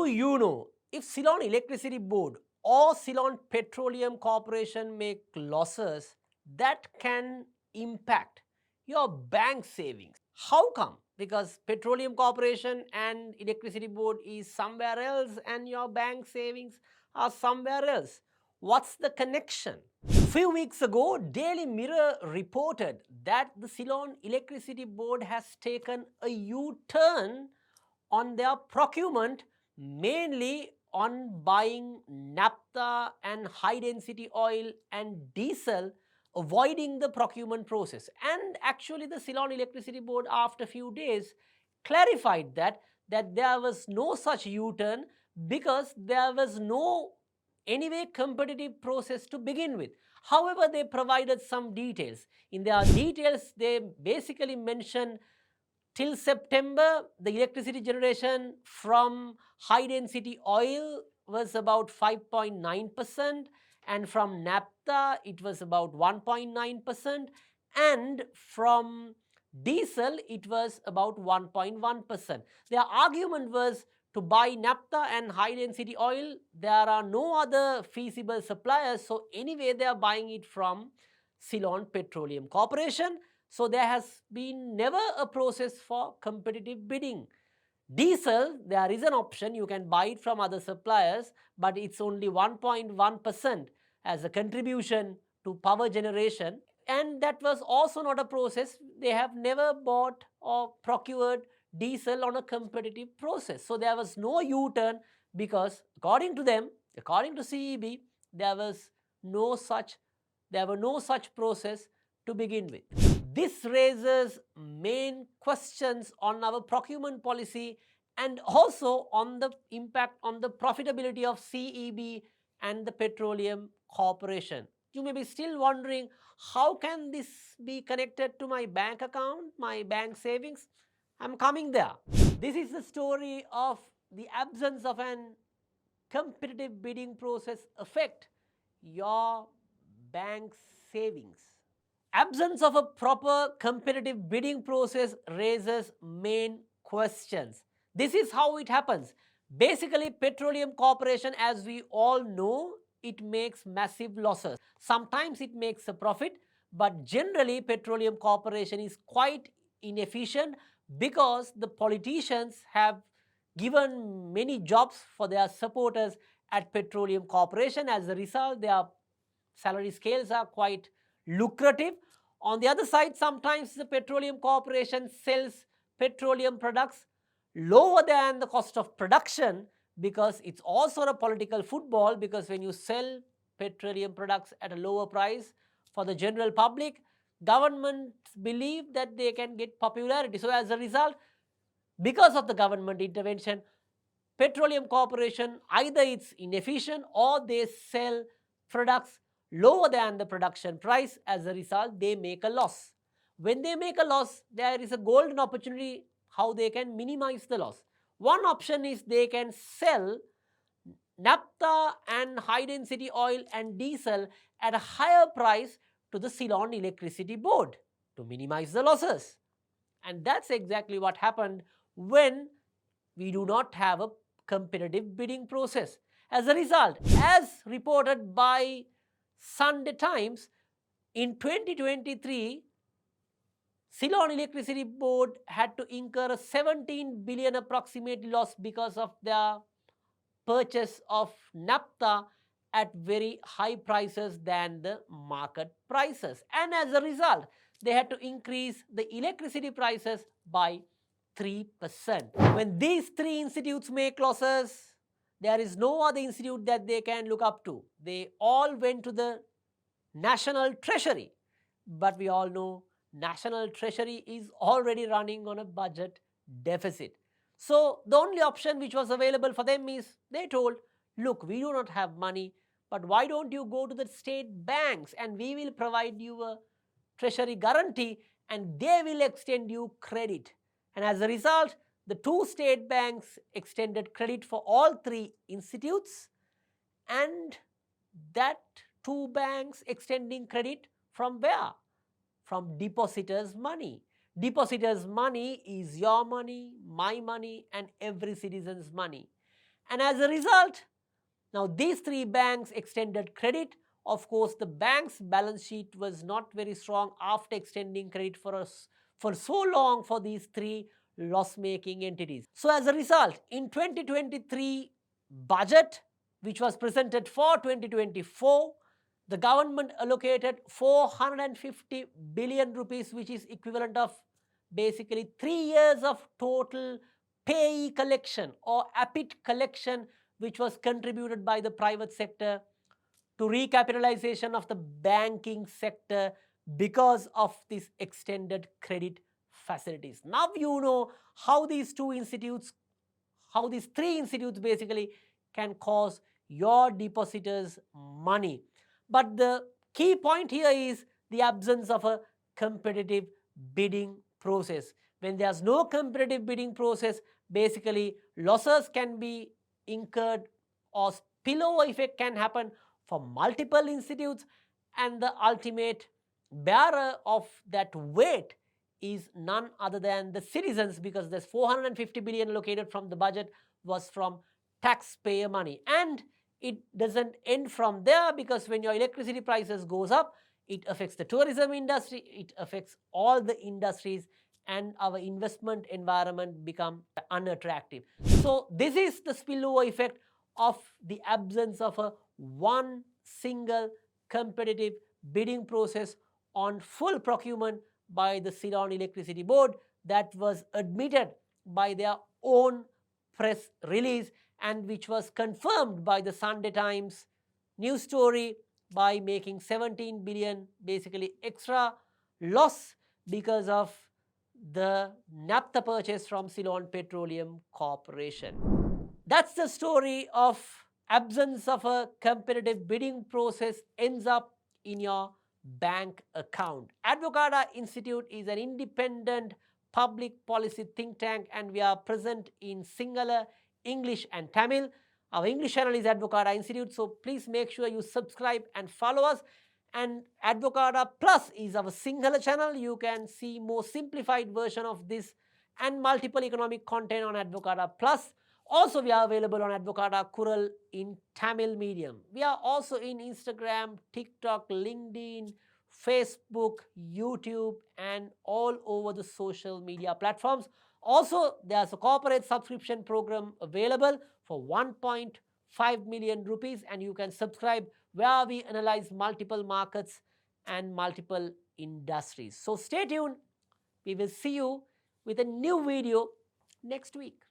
Do you know if Ceylon Electricity Board or Ceylon Petroleum Corporation make losses, that can impact your bank savings? How come? Because Petroleum Corporation and Electricity Board is somewhere else and your bank savings are somewhere else. What's the connection? Few weeks ago, Daily Mirror reported that the Ceylon Electricity Board has taken a U-turn on their procurement, mainly on buying naphtha and high density oil and diesel, avoiding the procurement process. And actually the Ceylon Electricity Board, after a few days, clarified that there was no such U-turn because there was no anyway competitive process to begin with. However, they provided some details. In their details, they basically mentioned till September, the electricity generation from high density oil was about 5.9%, and from naphtha it was about 1.9%, and from diesel it was about 1.1%. Their argument was, to buy naphtha and high density oil, there are no other feasible suppliers, so anyway they are buying it from Ceylon Petroleum Corporation. So there has been never a process for competitive bidding. Diesel, there is an option, you can buy it from other suppliers, but it's only 1.1% as a contribution to power generation, and that was also not a process. They have never bought or procured diesel on a competitive process. So there was no U-turn because according to them, according to CEB, there were no such process to begin with. This raises main questions on our procurement policy and also on the impact on the profitability of CEB and the Petroleum Corporation. You may be still wondering, how can this be connected to my bank account, my bank savings? I'm coming there. This is the story of the absence of an competitive bidding process affect your bank savings. Absence of a proper competitive bidding process raises main questions. This is how it happens. Basically, Petroleum Corporation, as we all know, it makes massive losses. Sometimes it makes a profit, but generally Petroleum Corporation is quite inefficient because the politicians have given many jobs for their supporters at Petroleum Corporation. As a result, their salary scales are quite lucrative. On the other side, sometimes the Petroleum Corporation sells petroleum products lower than the cost of production, because it's also a political football, because when you sell petroleum products at a lower price for the general public, governments believe that they can get popularity. So as a result, because of the government intervention, Petroleum Corporation, either it's inefficient or they sell products lower than the production price. As a result, they make a loss. When they make a loss, there is a golden opportunity how they can minimize the loss. One option is they can sell naphtha and high density oil and diesel at a higher price to the Ceylon Electricity Board to minimize the losses. And that's exactly what happened when we do not have a competitive bidding process. As a result, as reported by Sunday Times, in 2023, Ceylon Electricity Board had to incur a 17 billion approximately loss because of their purchase of naphtha at very high prices than the market prices. And as a result, they had to increase the electricity prices by 3%. When these three institutes make losses, there is no other institute that they can look up to. They all went to the National Treasury. But we all know National Treasury is already running on a budget deficit. So the only option which was available for them is, they told, look, we do not have money, but why don't you go to the state banks and we will provide you a treasury guarantee and they will extend you credit. And as a result, the two state banks extended credit for all three institutes, and that two banks extending credit from where? From depositors' money. Depositors' money is your money, my money, and every citizen's money. And as a result, now these three banks extended credit. Of course, the bank's balance sheet was not very strong after extending credit for so long for these three loss-making entities. So as a result, in 2023 budget, which was presented for 2024, the government allocated 450 billion rupees, which is equivalent of basically 3 years of total payee collection or APIT collection, which was contributed by the private sector to recapitalization of the banking sector because of these extended credit facilities. Now you know how these three institutes basically can cause your depositors money. But the key point here is the absence of a competitive bidding process. When there's no competitive bidding process, basically losses can be incurred or spillover effect can happen for multiple institutes, and the ultimate bearer of that weight is none other than the citizens, because this 450 billion allocated from the budget was from taxpayer money. And it doesn't end from there, because when your electricity prices goes up, it affects the tourism industry, it affects all the industries, and our investment environment become unattractive. So this is the spillover effect of the absence of a one single competitive bidding process on full procurement by the Ceylon Electricity Board, that was admitted by their own press release, and which was confirmed by the Sunday Times news story by making 17 billion basically extra loss because of the naphtha purchase from Ceylon Petroleum Corporation. That's the story of absence of a competitive bidding process ends up in your bank account. Advocata Institute is an independent public policy think tank, and we are present in Sinhala, English and Tamil. Our English channel is Advocata Institute, so please make sure you subscribe and follow us. And Advocata Plus is our Sinhala channel. You can see more simplified version of this and multiple economic content on Advocata Plus. Also, we are available on Advocata Kural in Tamil medium. We are also in Instagram, TikTok, LinkedIn, Facebook, YouTube, and all over the social media platforms. Also, there's a corporate subscription program available for 1.5 million rupees, and you can subscribe, where we analyze multiple markets and multiple industries. So stay tuned. We will see you with a new video next week.